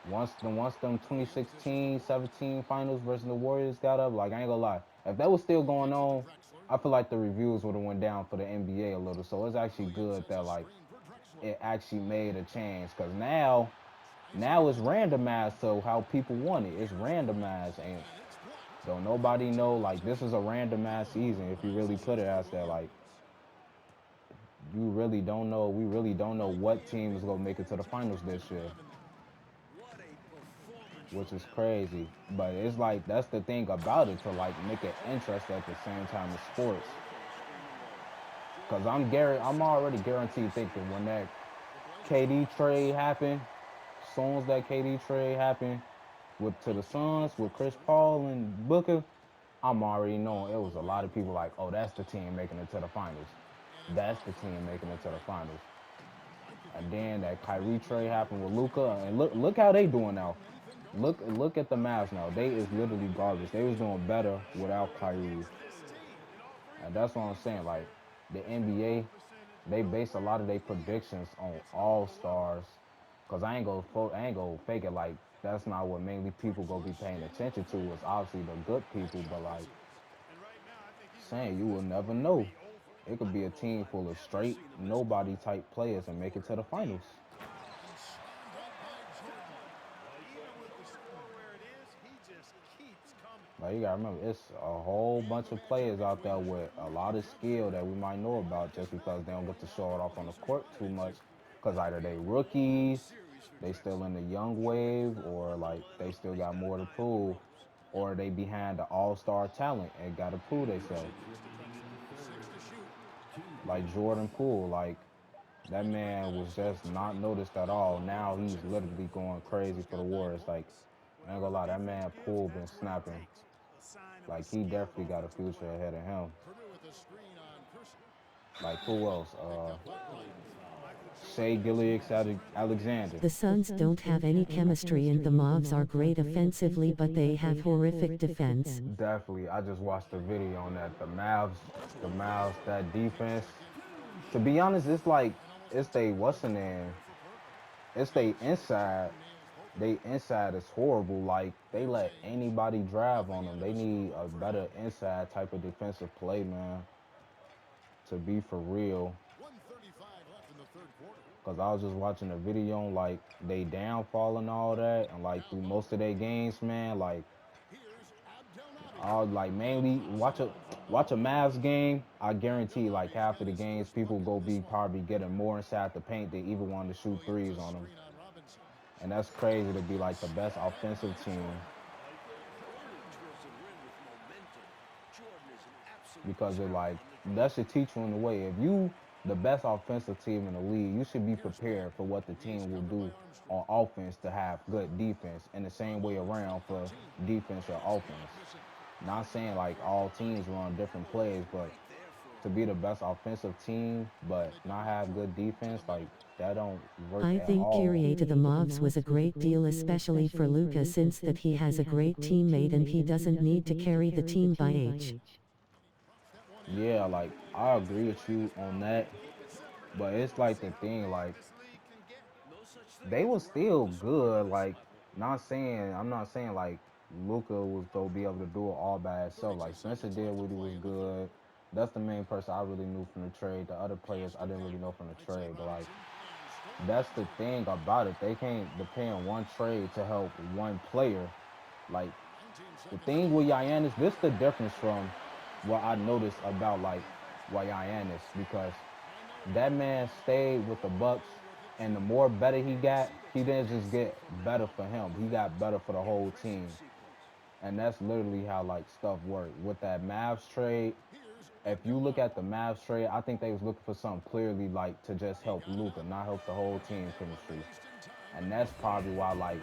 Speaker 1: once them 2016, 17 finals versus the Warriors got up, like I ain't gonna lie, if that was still going on, I feel like the reviews would have went down for the NBA a little. So it's actually good that like it actually made a change because now it's randomized to how people want it. It's randomized and don't nobody know like this is a randomized season if you really put it as that like you really don't know we really don't know what team is gonna make it to the finals this year, which is crazy. But it's like that's the thing about it to like make it interesting at the same time as sports. Cause I'm already guaranteed thinking when that KD trade happened, soon as that KD trade happened with to the Suns with Chris Paul and Booker, I'm already knowing it was a lot of people like, oh, that's the team making it to the finals. That's the team making it to the finals. And then that Kyrie trade happened with Luca, and look how they doing now. Look at the Mavs now. They is literally garbage. They was doing better without Kyrie, and that's what I'm saying. Like the NBA, they base a lot of their predictions on all stars. Cause I ain't gonna fake it. Like that's not what mainly people gonna be paying attention to. Is obviously the good people, but like saying you will never know. It could be a team full of straight nobody type players and make it to the finals. Like you gotta remember, it's a whole bunch of players out there with a lot of skill that we might know about just because they don't get to show it off on the court too much. Cause either they rookies, they still in the young wave, or like they still got more to prove, or they behind the all-star talent and got to prove themselves. Like Jordan Poole, like that man was just not noticed at all. Now he's literally going crazy for the Warriors. Like I ain't gonna lie, that man Poole been snapping. Like he definitely got a future ahead of him. Like who else? Shea Alexander.
Speaker 7: The Suns don't have any chemistry and the Mavs are great offensively but they have horrific defense.
Speaker 1: Definitely, I just watched a video on that. The Mavs, that defense. To be honest, it's like it's they what's in there. It's they inside. They inside is horrible. Like they let anybody drive on them. They need a better inside type of defensive play, man. To be for real,
Speaker 5: 135 left in the third quarter.
Speaker 1: cause I was just watching a video on like they downfall and all that, and like through most of their games, man, like
Speaker 5: Here's Abdel Nabi.
Speaker 1: I'll like mainly watch a Mavs game. I guarantee like half of the games people go be probably getting more inside the paint than even want to shoot
Speaker 5: Williams
Speaker 1: threes
Speaker 5: a
Speaker 1: on them,
Speaker 5: screen on Robinson.
Speaker 1: and that's crazy to be like the best offensive team
Speaker 6: Rolling towards the rim with momentum. Jordan is an absolute
Speaker 1: because it
Speaker 6: terror
Speaker 1: like
Speaker 6: on the
Speaker 1: that
Speaker 6: drive.
Speaker 1: should teach you in a way. If you the best offensive team in the league, you should be
Speaker 5: Here's Grant.
Speaker 1: prepared for what the
Speaker 5: He's
Speaker 1: team will
Speaker 5: covered by
Speaker 1: do
Speaker 5: Armstrong.
Speaker 1: on offense to have good defense, and the same way around for
Speaker 5: 13.
Speaker 1: defense or
Speaker 5: That's
Speaker 1: offense.
Speaker 5: half missing.
Speaker 1: Not saying like all teams run different
Speaker 6: Elbow was
Speaker 1: plays, but
Speaker 6: right there for
Speaker 1: to
Speaker 6: him.
Speaker 1: be the best offensive team
Speaker 5: And
Speaker 1: but
Speaker 5: they
Speaker 1: not
Speaker 5: double
Speaker 1: have
Speaker 5: Jordan
Speaker 1: good
Speaker 5: to the
Speaker 1: defense, like
Speaker 5: middle.
Speaker 1: that don't work
Speaker 7: I
Speaker 1: at
Speaker 7: think
Speaker 1: all.
Speaker 7: Kyrie to the Mavs was a great deal especially for Luka since that he has a great teammate and he doesn't need to carry the team by age.
Speaker 5: Drops that one in.
Speaker 1: Yeah, like I agree with you on that, but it's like the thing, like
Speaker 6: No such thing
Speaker 1: they
Speaker 6: as
Speaker 1: was
Speaker 6: working
Speaker 1: still
Speaker 6: the score at
Speaker 1: good.
Speaker 6: this
Speaker 1: Like
Speaker 6: level.
Speaker 1: I'm not saying like Luca was gonna be able to do it all by himself.
Speaker 5: 32
Speaker 1: Like Spencer
Speaker 5: seconds left to
Speaker 1: Dinwiddie
Speaker 5: play
Speaker 1: was
Speaker 5: in the third.
Speaker 1: good. That's the main person I really knew from the trade. The other players I didn't really know from the
Speaker 5: Right side
Speaker 1: trade, but like
Speaker 5: Robinson. And stolen by
Speaker 1: that's the
Speaker 5: Jordan.
Speaker 1: thing about it. They can't depend on one trade to help one player. Like
Speaker 5: 19
Speaker 1: the
Speaker 5: seconds
Speaker 1: thing with
Speaker 5: left.
Speaker 1: Giannis, this the difference from what I noticed about like why Giannis because
Speaker 5: And no
Speaker 1: that
Speaker 5: good.
Speaker 1: man stayed with the Bucks,
Speaker 5: With it
Speaker 1: and the
Speaker 5: two.
Speaker 1: more better he got, he didn't just get better for him. He got better for the whole
Speaker 6: Impressive
Speaker 1: team,
Speaker 6: sequence.
Speaker 1: and that's literally how like stuff worked with that Mavs trade.
Speaker 5: Here's
Speaker 1: If you
Speaker 5: Abdel
Speaker 1: look
Speaker 5: Nabi.
Speaker 1: at the Mavs trade, I think they was looking for something clearly like to just
Speaker 5: He
Speaker 1: help
Speaker 5: got it
Speaker 1: Luca,
Speaker 5: up.
Speaker 1: not help the whole team
Speaker 5: And one
Speaker 1: chemistry.
Speaker 5: released in time
Speaker 1: And
Speaker 5: and
Speaker 1: that's
Speaker 5: no good.
Speaker 1: probably why like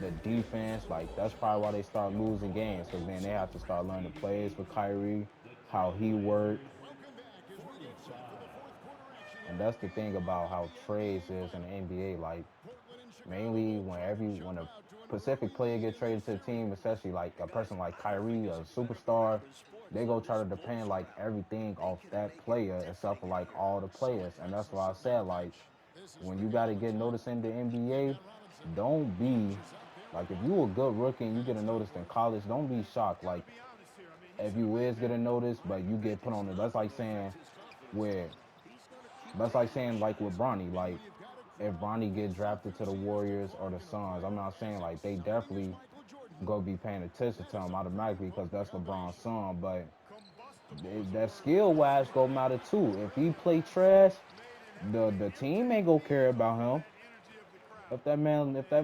Speaker 1: the defense, like that's probably why they start losing games because then they have to start learning the plays with Kyrie, how he worked.
Speaker 5: Welcome back as we get set for the fourth quarter action
Speaker 1: And
Speaker 5: here
Speaker 1: that's the
Speaker 5: in
Speaker 1: thing about
Speaker 5: the
Speaker 1: how trades
Speaker 5: NBA
Speaker 1: is in the
Speaker 5: Finals.
Speaker 1: NBA. Like
Speaker 5: Portland and Chicago
Speaker 1: mainly
Speaker 5: both trying to
Speaker 1: when
Speaker 5: jump
Speaker 1: a
Speaker 5: out to an
Speaker 1: Pacific
Speaker 5: early
Speaker 1: player
Speaker 5: lead
Speaker 1: get
Speaker 5: in this
Speaker 1: traded to the team,
Speaker 5: series.
Speaker 1: especially like
Speaker 6: Hey
Speaker 1: a
Speaker 6: guys,
Speaker 1: person like
Speaker 6: I don't think
Speaker 1: Kyrie,
Speaker 6: there's
Speaker 1: a
Speaker 6: a better group
Speaker 1: superstar,
Speaker 6: in sports
Speaker 1: they go
Speaker 6: than
Speaker 1: try
Speaker 6: this
Speaker 1: to depend
Speaker 6: Bulls
Speaker 1: like
Speaker 6: crowd.
Speaker 1: everything off
Speaker 6: Making and
Speaker 1: that
Speaker 6: making
Speaker 1: player except for
Speaker 6: everything
Speaker 1: like
Speaker 6: happen.
Speaker 1: all the
Speaker 5: So
Speaker 1: players. And that's
Speaker 5: Texas
Speaker 1: why I
Speaker 5: sitting on the
Speaker 1: said like
Speaker 5: bench. This is
Speaker 1: when
Speaker 5: for
Speaker 1: you
Speaker 5: the
Speaker 1: got to
Speaker 5: Owls
Speaker 1: get
Speaker 5: lineup.
Speaker 1: noticed in the
Speaker 5: He
Speaker 1: NBA,
Speaker 5: got Robinson.
Speaker 1: don't be
Speaker 5: Dishes up there with
Speaker 1: like if you a
Speaker 5: Nabi.
Speaker 1: good rookie and you get
Speaker 5: That's not
Speaker 1: noticed in
Speaker 5: good.
Speaker 1: college, don't be shocked.
Speaker 4: Got to
Speaker 1: Like
Speaker 4: be honest here. I mean, he's
Speaker 1: if
Speaker 4: in a
Speaker 1: you
Speaker 4: bad
Speaker 1: is getting
Speaker 4: matchup.
Speaker 1: noticed, but you get put
Speaker 6: It's
Speaker 1: on it.
Speaker 6: not
Speaker 1: That's
Speaker 6: going
Speaker 1: like
Speaker 6: to affect
Speaker 1: saying
Speaker 6: his confidence,
Speaker 1: where
Speaker 6: though. He's going to keep
Speaker 1: that's like
Speaker 6: taking his
Speaker 1: saying like with
Speaker 6: shots.
Speaker 1: Bronny, like
Speaker 5: Well, you've got a
Speaker 1: if
Speaker 5: crowd
Speaker 1: Bronny get drafted to the
Speaker 5: focusing as they're
Speaker 1: Warriors or the
Speaker 5: clogging a
Speaker 1: Suns,
Speaker 5: court
Speaker 1: I'm not
Speaker 5: as
Speaker 1: saying like they
Speaker 5: exciting as
Speaker 1: definitely
Speaker 5: Michael Jordan.
Speaker 1: go be paying attention
Speaker 5: That
Speaker 1: to
Speaker 5: is
Speaker 1: him
Speaker 5: a pretty
Speaker 1: automatically because
Speaker 5: potent
Speaker 1: that's LeBron's
Speaker 5: combination.
Speaker 1: son, but
Speaker 4: Combustible is a
Speaker 1: that
Speaker 4: word that
Speaker 1: skill
Speaker 4: fits
Speaker 1: wise
Speaker 4: this
Speaker 1: go
Speaker 4: game.
Speaker 1: matter too. If he
Speaker 4: Really
Speaker 1: play
Speaker 4: impressive.
Speaker 1: trash,
Speaker 4: Made an effort to
Speaker 1: the team
Speaker 4: imitate
Speaker 1: ain't gonna care
Speaker 4: based
Speaker 1: about
Speaker 4: off of
Speaker 1: him.
Speaker 4: that energy of the crowd.
Speaker 1: If that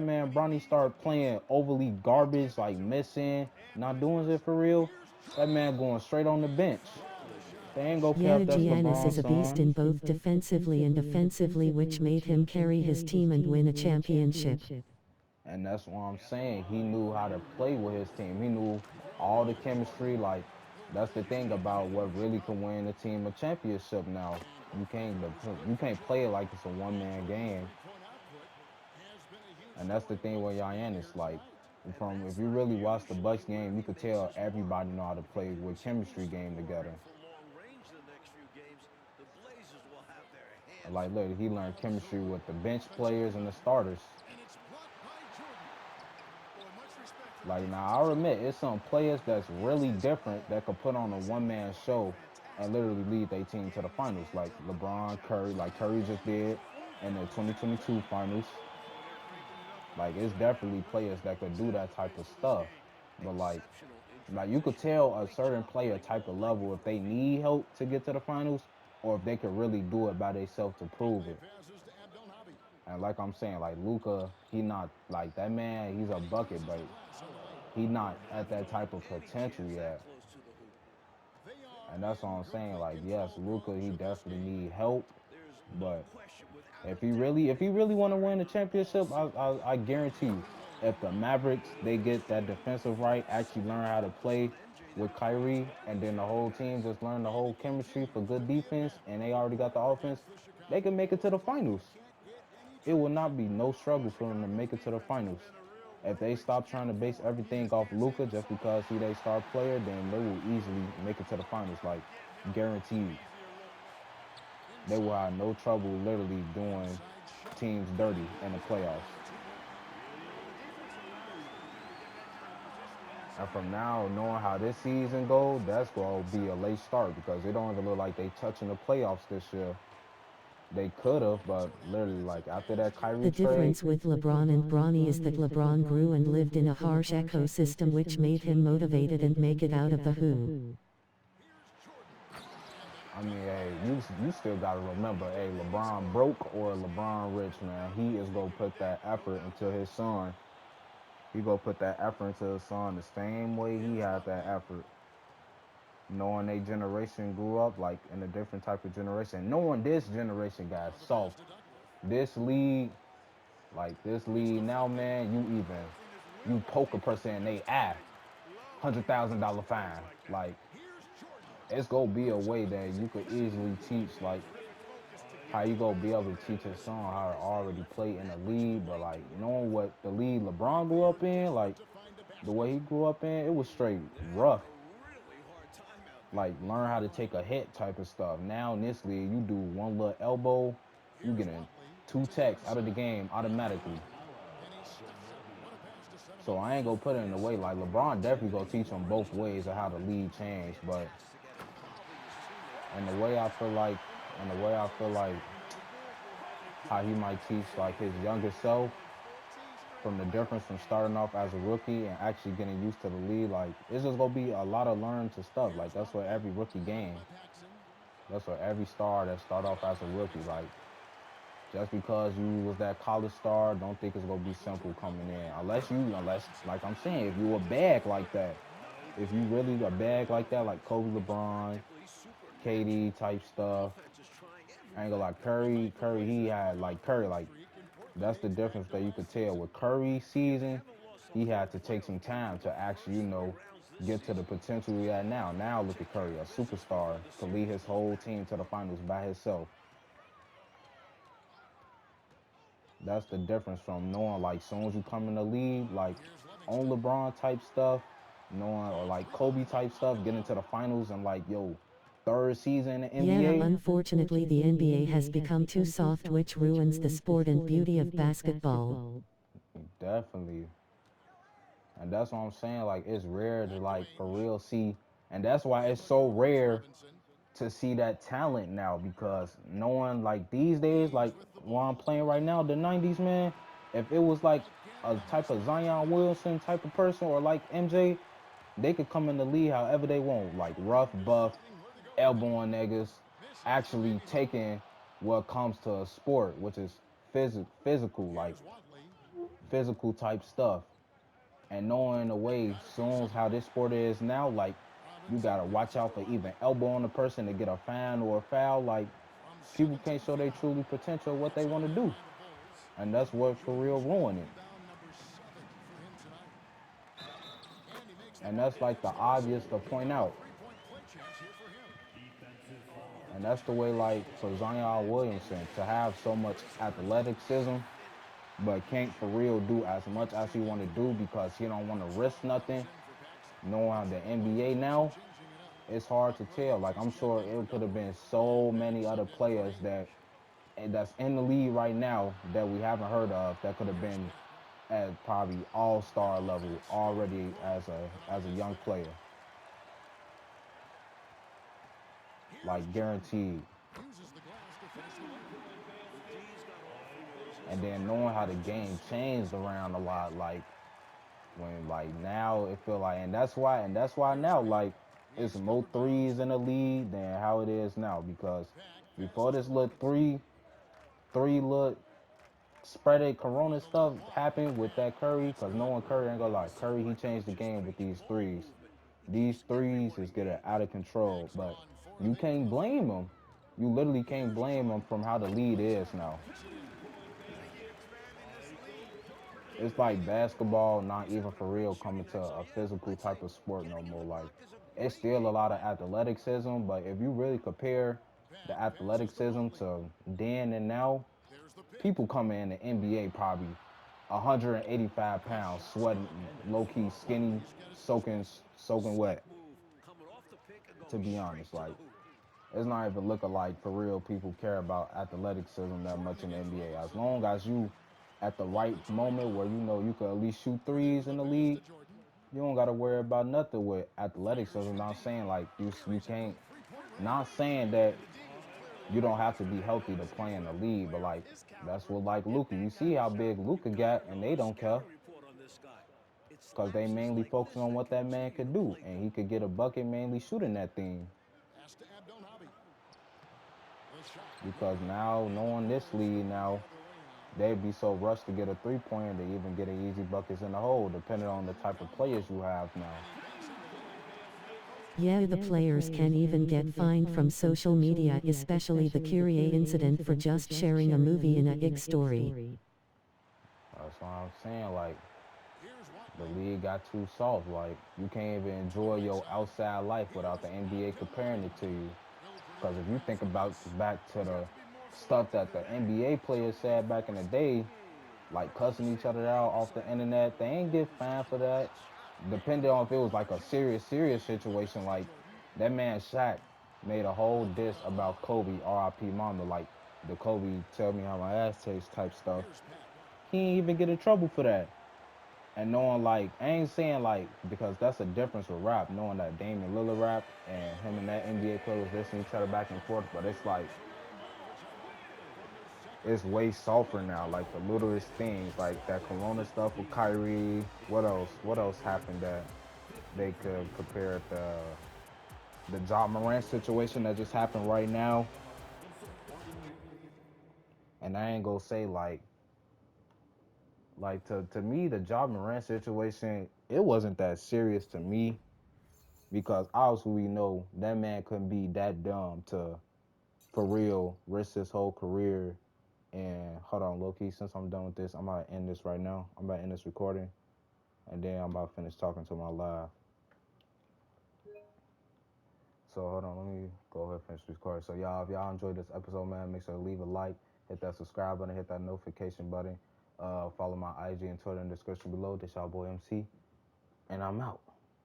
Speaker 4: And when
Speaker 1: man
Speaker 4: he
Speaker 1: Bronny
Speaker 4: needs a
Speaker 1: start
Speaker 4: boost,
Speaker 1: playing overly
Speaker 4: he'll give
Speaker 1: garbage,
Speaker 4: it
Speaker 1: like
Speaker 4: to him.
Speaker 1: missing, not
Speaker 4: And vice
Speaker 1: doing it
Speaker 4: versa.
Speaker 1: for real,
Speaker 5: Here's
Speaker 1: that
Speaker 5: Jordan.
Speaker 1: man going straight on the
Speaker 5: And
Speaker 1: bench.
Speaker 5: fouled the shot.
Speaker 1: They ain't gonna care
Speaker 7: Yeah,
Speaker 1: if that's
Speaker 7: Giannis is
Speaker 1: LeBron's
Speaker 7: a beast
Speaker 1: son.
Speaker 7: in both defensively and offensively which made him carry his team and win a championship.
Speaker 1: And that's what I'm saying. He knew how to play with his team. He knew all the chemistry. Like that's the thing about what really can win a team a championship. Now you can't play it like it's a one
Speaker 5: And
Speaker 1: man
Speaker 5: Jordan's
Speaker 1: game.
Speaker 5: three-point output has been a huge
Speaker 1: And that's the
Speaker 5: story
Speaker 1: thing
Speaker 5: once
Speaker 1: with
Speaker 5: again
Speaker 1: Giannis.
Speaker 5: here
Speaker 1: Like
Speaker 5: tonight.
Speaker 6: And
Speaker 1: from if
Speaker 6: that's
Speaker 1: you
Speaker 6: not
Speaker 1: really watch the
Speaker 6: usually
Speaker 1: Bucks
Speaker 6: where
Speaker 1: game, you
Speaker 6: he
Speaker 1: could
Speaker 6: makes
Speaker 1: tell
Speaker 6: his mark.
Speaker 1: everybody know how to play with
Speaker 6: As he
Speaker 1: chemistry
Speaker 6: moves the
Speaker 1: game together.
Speaker 6: forward for long range the next few games, the Blazers will have their
Speaker 1: And
Speaker 6: hands
Speaker 1: like
Speaker 6: full.
Speaker 1: literally, he learned
Speaker 5: Ball is
Speaker 1: chemistry
Speaker 5: stolen.
Speaker 1: with the bench
Speaker 5: Offensive
Speaker 1: players and the
Speaker 5: rebound.
Speaker 1: starters.
Speaker 5: And it's blocked by Jordan.
Speaker 4: Boy, much respect for the
Speaker 1: Like now,
Speaker 4: defensive
Speaker 1: I'll
Speaker 4: team
Speaker 1: admit
Speaker 4: there.
Speaker 1: it's some
Speaker 4: They
Speaker 1: players that's
Speaker 4: used
Speaker 1: really
Speaker 4: this
Speaker 1: different
Speaker 4: all
Speaker 1: that could put on a one
Speaker 4: offensively
Speaker 1: man
Speaker 4: and played
Speaker 1: show and
Speaker 4: fantastic.
Speaker 1: literally lead their team to the
Speaker 4: Getting
Speaker 1: finals. Like
Speaker 4: teams up the bench
Speaker 1: LeBron,
Speaker 4: and
Speaker 1: Curry, like
Speaker 4: playing
Speaker 1: Curry just did
Speaker 4: defense.
Speaker 1: in the 2022 finals.
Speaker 4: Boy, they're cranking it up on
Speaker 1: Like
Speaker 4: this
Speaker 1: it's
Speaker 4: right now.
Speaker 1: definitely
Speaker 4: Really
Speaker 1: players that could do
Speaker 4: setting
Speaker 1: that
Speaker 4: the
Speaker 1: type
Speaker 4: pace
Speaker 1: of
Speaker 4: for this
Speaker 1: stuff.
Speaker 4: game.
Speaker 1: But
Speaker 6: Exceptional in
Speaker 1: like you could
Speaker 6: transition.
Speaker 1: tell a
Speaker 6: Great
Speaker 1: certain
Speaker 6: job
Speaker 1: player
Speaker 6: playing
Speaker 1: type
Speaker 6: ball
Speaker 1: of
Speaker 6: like a
Speaker 1: level if they
Speaker 6: pro.
Speaker 1: need help to get to the finals or if they could really do it by themselves to prove
Speaker 5: Inbound
Speaker 1: it.
Speaker 5: passes to Abdel Nabi.
Speaker 1: And like I'm saying, like Luca, he not like that man. He's a bucket,
Speaker 5: Misses
Speaker 1: but
Speaker 5: the glass in the lane.
Speaker 1: he not at
Speaker 6: Never
Speaker 1: that
Speaker 6: thought
Speaker 1: type of
Speaker 6: any
Speaker 1: potential
Speaker 6: chance that
Speaker 1: yet.
Speaker 6: close to the hoop.
Speaker 5: They are
Speaker 1: And that's what
Speaker 5: in
Speaker 1: I'm saying.
Speaker 5: complete
Speaker 1: Like, yes,
Speaker 5: control for
Speaker 1: Luca,
Speaker 5: much
Speaker 1: he
Speaker 5: of this
Speaker 1: definitely
Speaker 5: game.
Speaker 1: need help,
Speaker 6: There's no
Speaker 1: but
Speaker 6: question, without a doubt,
Speaker 1: if he
Speaker 6: they've
Speaker 1: really
Speaker 6: been
Speaker 1: want to win
Speaker 6: firing
Speaker 1: the
Speaker 6: on all
Speaker 1: championship,
Speaker 6: cylinders.
Speaker 1: I guarantee you, if the Mavericks they get that defensive right, actually learn how to play
Speaker 6: But MJ,
Speaker 1: with
Speaker 6: there are great
Speaker 1: Kyrie, and then the
Speaker 6: championships
Speaker 1: whole team
Speaker 6: winners.
Speaker 1: just learn the
Speaker 5: And
Speaker 1: whole
Speaker 5: he
Speaker 1: chemistry for
Speaker 5: continues to
Speaker 1: good
Speaker 5: be in
Speaker 1: defense,
Speaker 5: battle.
Speaker 1: and they already got the
Speaker 5: Against
Speaker 1: offense,
Speaker 5: the
Speaker 1: they
Speaker 5: Chicago
Speaker 1: can make it to
Speaker 5: Bulls.
Speaker 1: the finals. it will not be no struggle for them to make it to the finals. If they stop trying to base everything off Luca just because he they star player, then they will easily make it to the finals, like guaranteed. They will have no trouble literally doing teams dirty in the playoffs. And from now, knowing how this season go, that's gonna be a late start because it don't even look like they touching the playoffs this year. They could have, but literally, like after that Kyrie
Speaker 7: The
Speaker 1: trade,
Speaker 7: difference with LeBron and Bronny is that LeBron grew and lived in a harsh ecosystem which made him motivated and make it out of the who.
Speaker 1: I mean, hey, you still gotta remember, hey, LeBron broke or LeBron rich, man. He is gonna put that effort into his son. He gonna put that effort into his son the same way he had that effort. Knowing they generation grew up like in a different type of generation. Knowing this generation got soft. This league, like this league now, man, you poke a person in they eye, $100,000 fine. Like it's gonna be a way that you could easily teach like how you gonna be able to teach his son how to already play in the league, but like knowing what the league LeBron grew up in, like the way he grew up in, it was straight rough. Like learn how to take a hit type of stuff. Now in this league, you do one little elbow, you getting two techs out of the game automatically. So I ain't gonna put it in the way like LeBron definitely gonna teach him both ways of how the league changed, but and the way I feel like and the way I feel like how he might teach like his younger self from the difference from starting off as a rookie and actually getting used to the league, like it's just gonna be a lot of learn to stuff. Like that's what every rookie game. That's what every star that start off as a rookie. Like just because you was that college star, don't think it's gonna be simple coming in. Unless like I'm saying, if you a bag like that, if you really a bag like that, like Kobe, LeBron, KD type stuff. I ain't gonna like Curry, he had like Curry, like that's the difference that you could tell with Curry season. He had to take some time to actually, get to the potential he had now. Now look at Curry, a superstar, could lead his whole team to the finals by himself. That's the difference from knowing like soon as you come in the league, like on LeBron type stuff, knowing or like Kobe type stuff, getting to the finals and like yo, third season in the
Speaker 7: Yeah,
Speaker 1: NBA.
Speaker 7: unfortunately the NBA has become too soft which ruins the sport and beauty of basketball.
Speaker 1: Definitely. And that's what I'm saying. Like it's rare to like for real see, and that's why it's so rare to see that talent now because knowing like these days, like while I'm playing right now, the '90s man, if it was like a type of Zion Wilson type of person or like MJ, they could come in the league however they want, like rough, buff, elbowing niggas, actually taking what comes to a sport, which is like physical type stuff and knowing the way soon as how this sport is now, like you gotta watch out for even elbowing a person to get a fine or a foul. Like people can't show their truly potential what they want to do, and that's what for real ruin it. And that's like the obvious to point out. And that's the way like for Zion Williamson to have so much athleticism, but can't for real do as much as he want to do because he don't want to risk nothing. Knowing the NBA now, it's hard to tell. Like I'm sure it could have been so many other players that's in the league right now that we haven't heard of that could have been at probably all-star level already as a young player, like guaranteed. And then knowing how the game changed around a lot, like when like now it feel like, and that's why now like it's more threes in the league than how it is now because before this little three little spreaded corona stuff happened with that Curry, because no one Curry ain't gonna lie. Curry, he changed the game with these threes. These threes is getting out of control, but you can't blame him. You literally can't blame him from how the lead is now. It's like basketball, not even for real, coming to a physical type of sport no more. Like, it's still a lot of athleticism, but if you really compare the athleticism to then and now, people coming in the NBA probably 185 pounds, sweating, low key skinny, soaking wet. To be honest, like it's not even looking like for real people care about athleticism that much in the NBA. As long as you at the right moment where you know you could at least shoot threes in the league, you don't got to worry about nothing with athleticism. Not saying like you can't. Not saying that you don't have to be healthy to play in the league, but like that's what like Luka. You see how big Luka got, and they don't care because they mainly focusing on what that man could do, and he could get a bucket mainly shooting that thing. Because now knowing this league now, they'd be so rushed to get a 3-pointer to even get an easy buckets in the hole, depending on the type of players you have now.
Speaker 7: Yeah, the players can even get fined from social media, especially the Kyrie incident for just sharing a movie in a X story.
Speaker 1: That's what I'm saying. Like the league got too soft. Like you can't even enjoy your outside life without the NBA comparing it to you. Because if you think about back to the stuff that the NBA players said back in the day, like cussing each other out off the internet, they ain't get fined for that. Depending on if it was like a serious situation, like that man Shaq made a whole diss about Kobe, R.I.P. Mama, like the Kobe tell me how my ass tastes type stuff. He ain't even get in trouble for that. And knowing like I ain't saying like because that's a difference with rap, knowing that Damian Lillard rap and him and that NBA player was dissing each other back and forth, but it's like it's way softer now. Like the littlest things, like that Corona stuff with Kyrie. What else? What else happened that they could compare it to the Ja Morant situation that just happened right now? And I ain't gonna say like to me the Ja Morant situation it wasn't that serious to me because obviously we know that man couldn't be that dumb to for real risk his whole career. And hold on, Loki, since I'm done with this, I'm about to end this right now. I'm about to end this recording, and then I'm about to finish talking to my live. So hold on, let me go ahead and finish this recording. So y'all, if y'all enjoyed this episode, man, make sure to leave a like, hit that subscribe button, hit that notification button. Follow my IG and Twitter in the description below. This y'all boy MC, and I'm out.